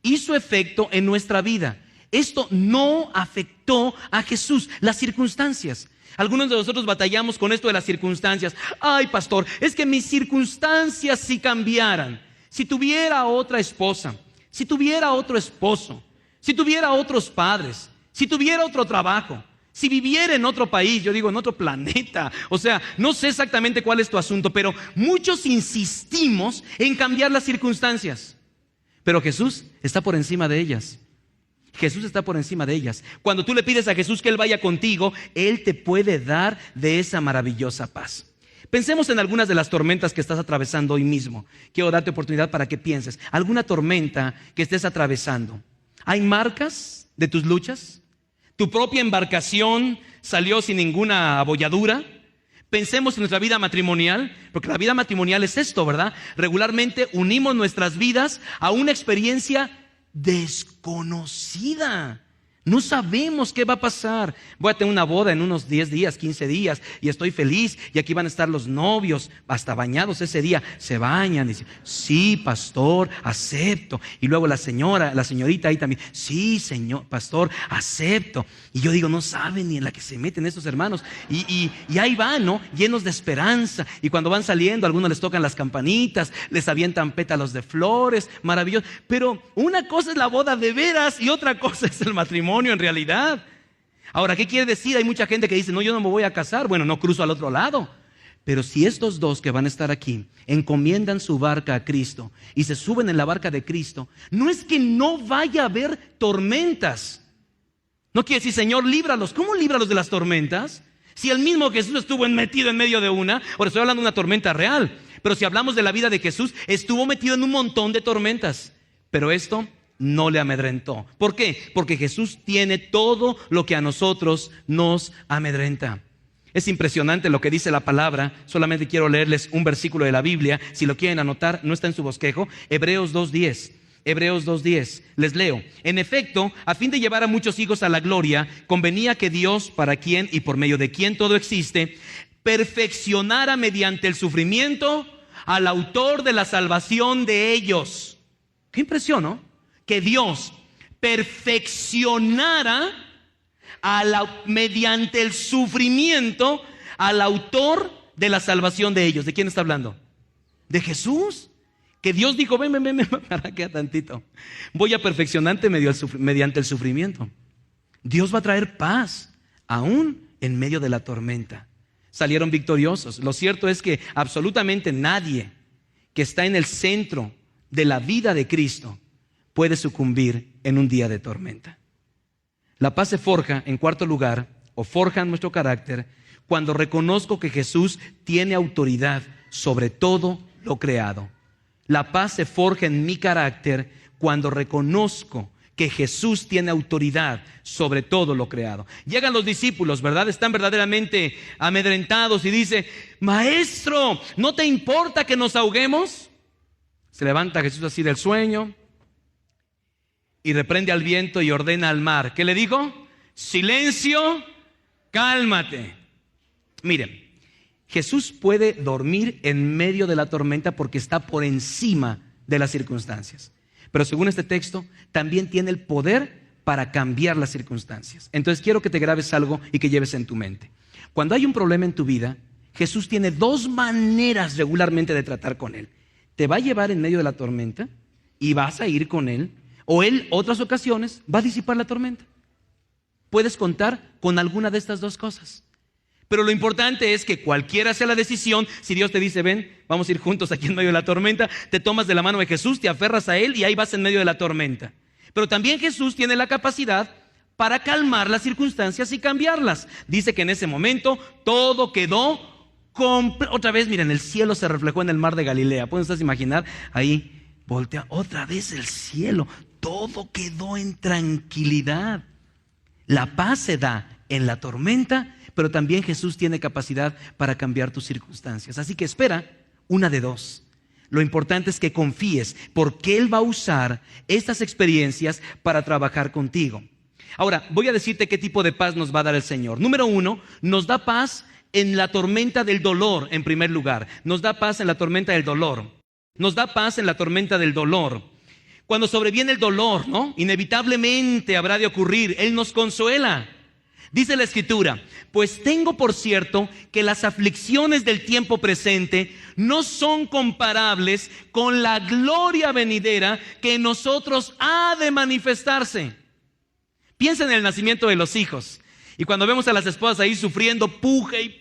hizo efecto en nuestra vida. Esto no afectó a Jesús, las circunstancias. Algunos de nosotros batallamos con esto de las circunstancias. Ay, pastor, es que mis circunstancias si cambiaran, si tuviera otra esposa, si tuviera otro esposo, si tuviera otros padres, si tuviera otro trabajo, si viviera en otro país, yo digo en otro planeta. O sea, no sé exactamente cuál es tu asunto, pero muchos insistimos en cambiar las circunstancias. Pero Jesús está por encima de ellas. Jesús está por encima de ellas. Cuando tú le pides a Jesús que Él vaya contigo, Él te puede dar de esa maravillosa paz. Pensemos en algunas de las tormentas que estás atravesando hoy mismo. Quiero darte oportunidad para que pienses. ¿Alguna tormenta que estés atravesando? ¿Hay marcas de tus luchas? ¿Tu propia embarcación salió sin ninguna abolladura? Pensemos en nuestra vida matrimonial, porque la vida matrimonial es esto, ¿verdad? Regularmente unimos nuestras vidas a una experiencia desconocida. No sabemos qué va a pasar. Voy a tener una boda en unos 10 días, 15 días y estoy feliz. Y aquí van a estar los novios, hasta bañados ese día. Se bañan y dicen, sí, pastor, acepto. Y luego la señorita ahí también, sí, señor, pastor, acepto. Y yo digo, no saben ni en la que se meten estos hermanos. Y ahí van, ¿no? Llenos de esperanza. Y cuando van saliendo, a algunos les tocan las campanitas, les avientan pétalos de flores, maravilloso. Pero una cosa es la boda de veras y otra cosa es el matrimonio en realidad. Ahora, ¿qué quiere decir? Hay mucha gente que dice, no, yo no me voy a casar. Bueno, no cruzo al otro lado. Pero si estos dos que van a estar aquí encomiendan su barca a Cristo y se suben en la barca de Cristo, no es que no vaya a haber tormentas. No quiere decir, Señor, líbralos. ¿Cómo líbralos de las tormentas? Si el mismo Jesús estuvo metido en medio de una. Ahora estoy hablando de una tormenta real, pero si hablamos de la vida de Jesús, estuvo metido en un montón de tormentas. Pero esto no le amedrentó. ¿Por qué? Porque Jesús tiene todo lo que a nosotros nos amedrenta. Es impresionante lo que dice la palabra. Solamente quiero leerles un versículo de la Biblia. Si lo quieren anotar, no está en su bosquejo. Hebreos 2:10. Hebreos 2:10. Les leo. En efecto, a fin de llevar a muchos hijos a la gloria, convenía que Dios, para quien y por medio de quien todo existe, perfeccionara mediante el sufrimiento al autor de la salvación de ellos. Qué impresión, ¿no? Que Dios perfeccionara mediante el sufrimiento al autor de la salvación de ellos. ¿De quién está hablando? De Jesús. Que Dios dijo, ven, para acá tantito. Voy a perfeccionarte mediante el sufrimiento. Dios va a traer paz, aún en medio de la tormenta. Salieron victoriosos. Lo cierto es que absolutamente nadie que está en el centro de la vida de Cristo puede sucumbir en un día de tormenta. La paz se forja, en cuarto lugar, o forja nuestro carácter, cuando reconozco que Jesús tiene autoridad sobre todo lo creado. La paz se forja en mi carácter cuando reconozco que Jesús tiene autoridad sobre todo lo creado. Llegan los discípulos, ¿verdad? Están verdaderamente amedrentados y dice, Maestro, ¿no te importa que nos ahoguemos? Se levanta Jesús así del sueño y reprende al viento y ordena al mar. ¿Qué le dijo? Silencio, cálmate. Miren, Jesús puede dormir en medio de la tormenta porque está por encima de las circunstancias. Pero según este texto, también tiene el poder para cambiar las circunstancias. Entonces quiero que te grabes algo y que lleves en tu mente. Cuando hay un problema en tu vida, Jesús tiene dos maneras regularmente de tratar con él. Te va a llevar en medio de la tormenta y vas a ir con él, o él, otras ocasiones, va a disipar la tormenta. Puedes contar con alguna de estas dos cosas. Pero lo importante es que cualquiera sea la decisión, si Dios te dice, ven, vamos a ir juntos aquí en medio de la tormenta, te tomas de la mano de Jesús, te aferras a Él y ahí vas en medio de la tormenta. Pero también Jesús tiene la capacidad para calmar las circunstancias y cambiarlas. Dice que en ese momento todo quedó otra vez, miren, el cielo se reflejó en el mar de Galilea. ¿Pueden ustedes imaginar? Ahí voltea otra vez el cielo. Todo quedó en tranquilidad. La paz se da en la tormenta, pero también Jesús tiene capacidad para cambiar tus circunstancias. Así que espera una de dos. Lo importante es que confíes, porque Él va a usar estas experiencias para trabajar contigo. Ahora, voy a decirte qué tipo de paz nos va a dar el Señor. Número uno, nos da paz en la tormenta del dolor, en primer lugar. Nos da paz en la tormenta del dolor. Nos da paz en la tormenta del dolor. Cuando sobreviene el dolor, ¿no? Inevitablemente habrá de ocurrir. Él nos consuela. Dice la Escritura, pues tengo por cierto que las aflicciones del tiempo presente no son comparables con la gloria venidera que en nosotros ha de manifestarse. Piensa en el nacimiento de los hijos. Y cuando vemos a las esposas ahí sufriendo, puje y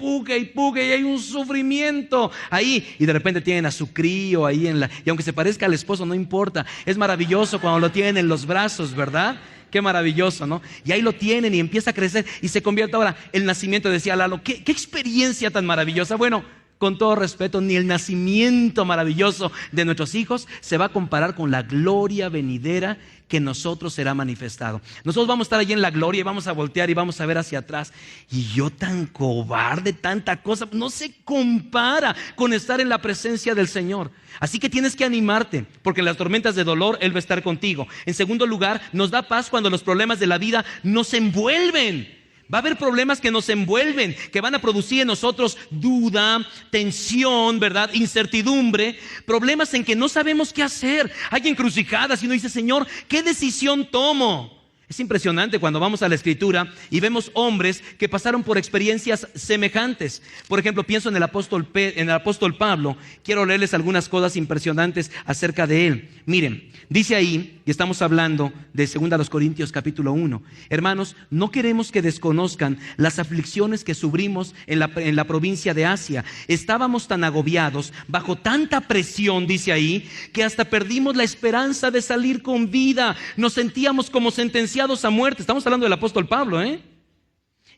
hay un sufrimiento ahí. Y de repente tienen a su crío ahí y aunque se parezca al esposo, no importa. Es maravilloso cuando lo tienen en los brazos, ¿verdad? Qué maravilloso, ¿no? Y ahí lo tienen y empieza a crecer y se convierte ahora el nacimiento. Decía Lalo, ¿qué experiencia tan maravillosa? Bueno, con todo respeto, ni el nacimiento maravilloso de nuestros hijos se va a comparar con la gloria venidera que en nosotros será manifestado. Nosotros vamos a estar allí en la gloria y vamos a voltear y vamos a ver hacia atrás. Y yo tan cobarde, tanta cosa, no se compara con estar en la presencia del Señor. Así que tienes que animarte, porque en las tormentas de dolor Él va a estar contigo. En segundo lugar, nos da paz cuando los problemas de la vida nos envuelven. Va a haber problemas que nos envuelven, que van a producir en nosotros duda, tensión, ¿verdad? Incertidumbre, problemas en que no sabemos qué hacer. Hay encrucijadas y uno dice, Señor, ¿qué decisión tomo? Es impresionante cuando vamos a la Escritura y vemos hombres que pasaron por experiencias semejantes. Por ejemplo, pienso en el apóstol Pablo. Quiero leerles algunas cosas impresionantes acerca de él. Miren, dice ahí, y estamos hablando de 2 Corintios capítulo 1. Hermanos, no queremos que desconozcan las aflicciones que sufrimos en la provincia de Asia. Estábamos tan agobiados, bajo tanta presión, dice ahí, que hasta perdimos la esperanza de salir con vida. Nos sentíamos como sentenciados a muerte. Estamos hablando del apóstol Pablo,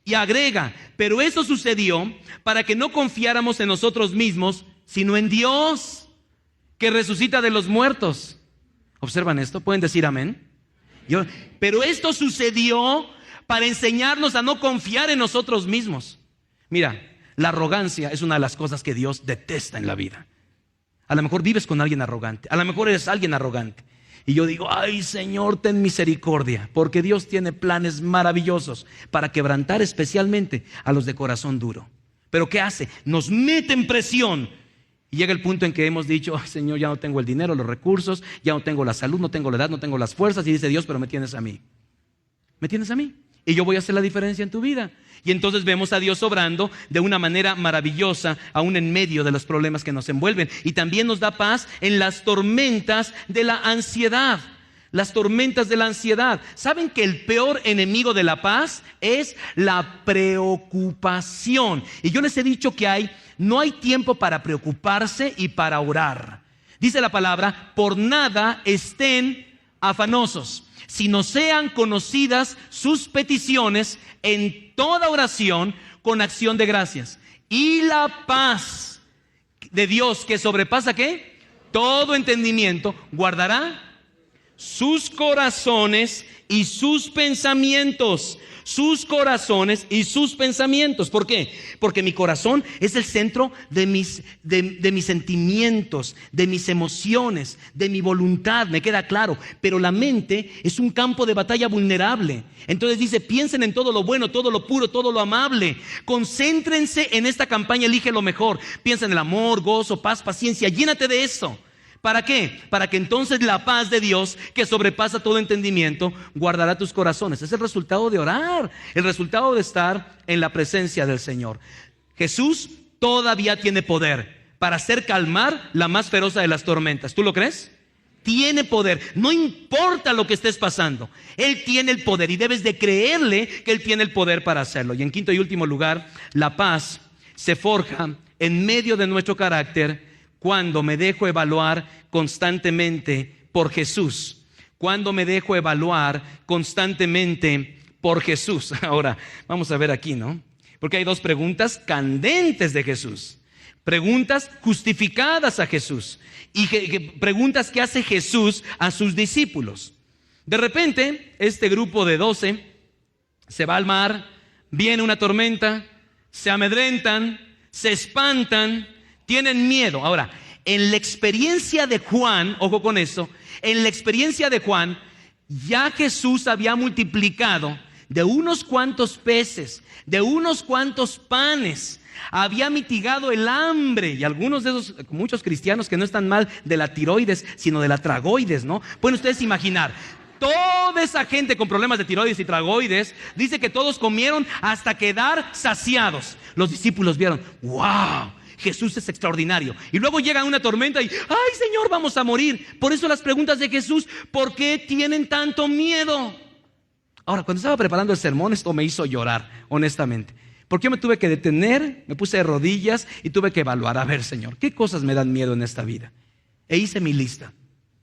Y agrega, pero eso sucedió para que no confiáramos en nosotros mismos, sino en Dios, que resucita de los muertos. ¿Observan esto? ¿Pueden decir amén? Pero esto sucedió para enseñarnos a no confiar en nosotros mismos. Mira, la arrogancia es una de las cosas que Dios detesta en la vida. A lo mejor vives con alguien arrogante, a lo mejor eres alguien arrogante. Y yo digo, ay Señor, ten misericordia, porque Dios tiene planes maravillosos para quebrantar especialmente a los de corazón duro. Pero ¿qué hace? Nos mete en presión. Y llega el punto en que hemos dicho, ay Señor, ya no tengo el dinero, los recursos, ya no tengo la salud, no tengo la edad, no tengo las fuerzas. Y dice Dios, pero me tienes a mí. ¿Me tienes a mí? y yo voy a hacer la diferencia en tu vida. Y entonces vemos a Dios obrando de una manera maravillosa, aún en medio de los problemas que nos envuelven. Y también nos da paz en las tormentas de la ansiedad. Las tormentas de la ansiedad. ¿Saben que el peor enemigo de la paz es la preocupación? Y yo les he dicho que no hay tiempo para preocuparse y para orar. Dice la palabra, por nada estén afanosos, sino sean conocidas sus peticiones en toda oración con acción de gracias. Y la paz de Dios, que sobrepasa ¿qué? Todo entendimiento, guardará sus corazones y sus pensamientos. Sus corazones y sus pensamientos. ¿Por qué? Porque mi corazón es el centro de mis sentimientos, de mis emociones, de mi voluntad, me queda claro. Pero la mente es un campo de batalla vulnerable. Entonces dice, piensen en todo lo bueno, todo lo puro, todo lo amable. Concéntrense en esta campaña, elige lo mejor. Piensa en el amor, gozo, paz, paciencia, llénate de eso. ¿Para qué? Para que entonces la paz de Dios, que sobrepasa todo entendimiento, guardará tus corazones. Es el resultado de orar, el resultado de estar en la presencia del Señor. Jesús todavía tiene poder para hacer calmar la más feroz de las tormentas. ¿Tú lo crees? Tiene poder, no importa lo que estés pasando. Él tiene el poder y debes de creerle que Él tiene el poder para hacerlo. Y en quinto y último lugar, la paz se forja en medio de nuestro carácter cuando me dejo evaluar constantemente por Jesús. Cuando me dejo evaluar constantemente por Jesús. Ahora, vamos a ver aquí, ¿no? Porque hay dos preguntas candentes de Jesús. Preguntas justificadas a Jesús. Y preguntas que hace Jesús a sus discípulos. De repente, este grupo de 12 se va al mar, viene una tormenta, se amedrentan, se espantan, tienen miedo. Ahora, en la experiencia de Juan, ojo con eso, en la experiencia de Juan, ya Jesús había multiplicado de unos cuantos peces, de unos cuantos panes, había mitigado el hambre. Y algunos de esos, muchos cristianos que no están mal de la tiroides, sino de la tragoides, ¿no? Pueden ustedes imaginar, toda esa gente con problemas de tiroides y tragoides, dice que todos comieron hasta quedar saciados. Los discípulos vieron, ¡wow! Jesús es extraordinario. Y luego llega una tormenta y, ¡ay, Señor, vamos a morir! Por eso las preguntas de Jesús, ¿por qué tienen tanto miedo? Ahora, cuando estaba preparando el sermón, esto me hizo llorar, honestamente. Porque yo me tuve que detener, me puse de rodillas y tuve que evaluar. A ver, Señor, ¿qué cosas me dan miedo en esta vida? E hice mi lista.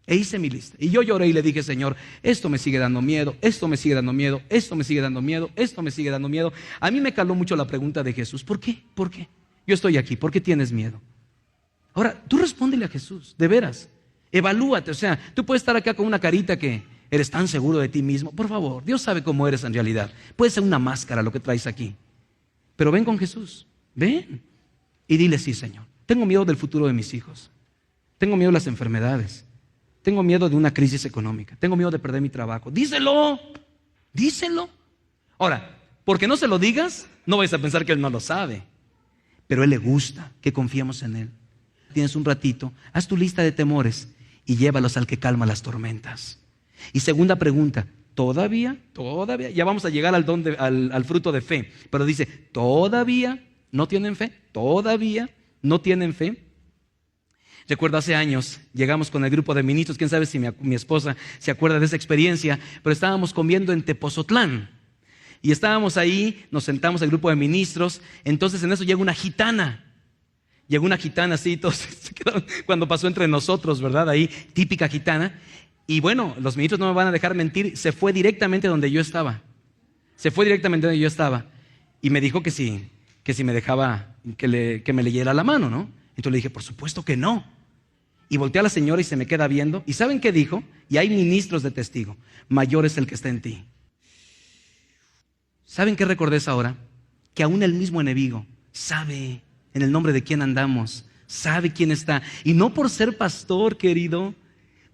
Y yo lloré y le dije, Señor, esto me sigue dando miedo, esto me sigue dando miedo, esto me sigue dando miedo, esto me sigue dando miedo. A mí me caló mucho la pregunta de Jesús. ¿Por qué? ¿Por qué? Yo estoy aquí, ¿por qué tienes miedo? Ahora, tú respóndele a Jesús, de veras. Evalúate, o sea, tú puedes estar acá con una carita que eres tan seguro de ti mismo. Por favor, Dios sabe cómo eres en realidad. Puede ser una máscara lo que traes aquí. Pero ven con Jesús, ven. Y dile, sí, Señor, tengo miedo del futuro de mis hijos. Tengo miedo de las enfermedades. Tengo miedo de una crisis económica. Tengo miedo de perder mi trabajo. Díselo. Ahora, porque no se lo digas, no vayas a pensar que Él no lo sabe. Pero a Él le gusta que confiemos en Él. Tienes un ratito, haz tu lista de temores y llévalos al que calma las tormentas. Y segunda pregunta, ¿todavía? Ya vamos a llegar al fruto de fe. Pero dice, ¿todavía no tienen fe? ¿Todavía no tienen fe? Recuerdo hace años, llegamos con el grupo de ministros, quién sabe si mi esposa se acuerda de esa experiencia, pero estábamos comiendo en Tepozotlán. Y estábamos ahí, nos sentamos el grupo de ministros, entonces en eso llega una gitana. Llegó una gitana así, todos se quedaron, cuando pasó entre nosotros, ¿verdad? Ahí, típica gitana. Y bueno, los ministros no me van a dejar mentir, se fue directamente donde yo estaba. Y me dijo que si me dejaba, que me leyera la mano, ¿no? Entonces le dije, por supuesto que no. Y volteé a la señora y se me queda viendo. ¿Y saben qué dijo? Y hay ministros de testigo. Mayor es el que está en ti. ¿Saben qué recordé esa hora? Que aún el mismo enemigo sabe en el nombre de quién andamos, sabe quién está. Y no por ser pastor, querido,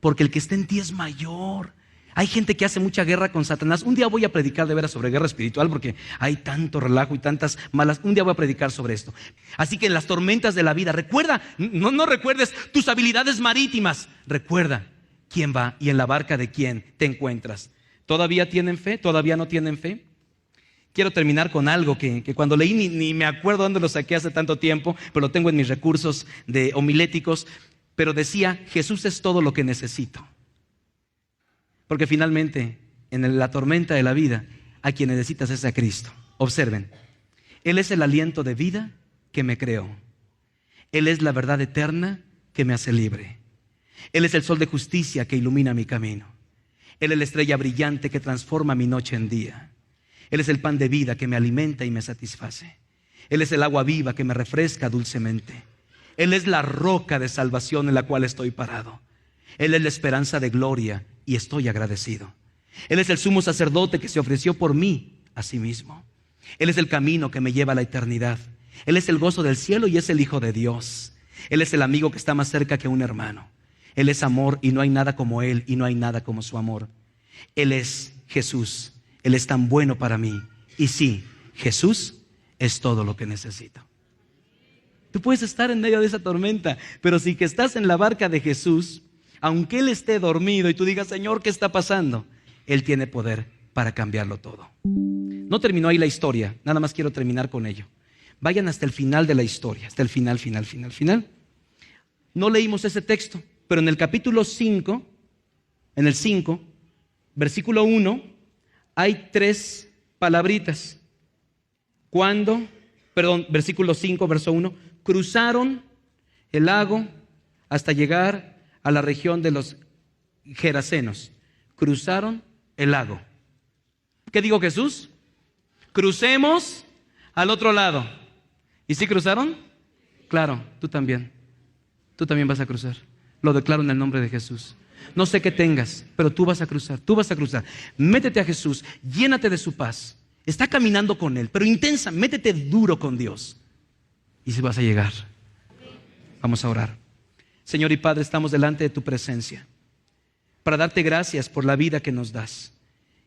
porque el que está en ti es mayor. Hay gente que hace mucha guerra con Satanás. Un día voy a predicar de veras sobre guerra espiritual porque hay tanto relajo y tantas malas. Un día voy a predicar sobre esto. Así que en las tormentas de la vida, recuerda, no recuerdes tus habilidades marítimas. Recuerda quién va y en la barca de quién te encuentras. ¿Todavía tienen fe? ¿Todavía no tienen fe? Quiero terminar con algo que cuando leí ni me acuerdo dónde lo saqué hace tanto tiempo, pero lo tengo en mis recursos de homiléticos, pero decía, Jesús es todo lo que necesito. Porque finalmente, en la tormenta de la vida, a quien necesitas es a Cristo. Observen, Él es el aliento de vida que me creó. Él es la verdad eterna que me hace libre. Él es el sol de justicia que ilumina mi camino. Él es la estrella brillante que transforma mi noche en día. Él es el pan de vida que me alimenta y me satisface. Él es el agua viva que me refresca dulcemente. Él es la roca de salvación en la cual estoy parado. Él es la esperanza de gloria y estoy agradecido. Él es el sumo sacerdote que se ofreció por mí a sí mismo. Él es el camino que me lleva a la eternidad. Él es el gozo del cielo y es el Hijo de Dios. Él es el amigo que está más cerca que un hermano. Él es amor y no hay nada como Él y no hay nada como su amor. Él es Jesús. Él es tan bueno para mí. Y sí, Jesús es todo lo que necesito. Tú puedes estar en medio de esa tormenta, pero si que estás en la barca de Jesús, aunque Él esté dormido y tú digas, Señor, ¿qué está pasando? Él tiene poder para cambiarlo todo. No terminó ahí la historia, nada más quiero terminar con ello. Vayan hasta el final de la historia, hasta el final. No leímos ese texto, pero en el capítulo 5, en el 5, versículo 1, hay 3 palabritas. Versículo 5, verso 1, cruzaron el lago hasta llegar a la región de los Gerasenos. Cruzaron el lago. ¿Qué dijo Jesús? Crucemos al otro lado. ¿Y si cruzaron? Claro, tú también. Tú también vas a cruzar. Lo declaro en el nombre de Jesús. No sé qué tengas, pero tú vas a cruzar. Métete a Jesús, llénate de su paz. Está caminando con Él, pero intensa, métete duro con Dios. Y si vas a llegar. Vamos a orar. Señor y Padre, estamos delante de tu presencia para darte gracias por la vida que nos das.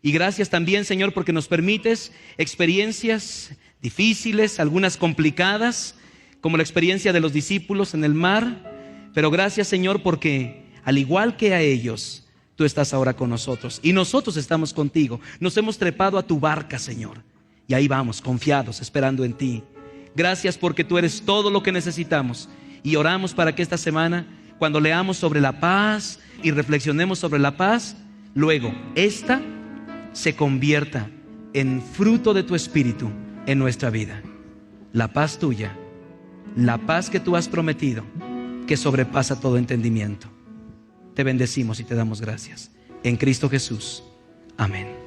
Y gracias también, Señor, porque nos permites experiencias difíciles, algunas complicadas, como la experiencia de los discípulos en el mar. Pero gracias, Señor, porque al igual que a ellos, tú estás ahora con nosotros. Y nosotros estamos contigo. Nos hemos trepado a tu barca, Señor. Y ahí vamos, confiados, esperando en ti. Gracias porque tú eres todo lo que necesitamos. Y oramos para que esta semana, cuando leamos sobre la paz y reflexionemos sobre la paz, luego esta se convierta en fruto de tu Espíritu en nuestra vida. La paz tuya, la paz que tú has prometido, que sobrepasa todo entendimiento. Te bendecimos y te damos gracias. En Cristo Jesús. Amén.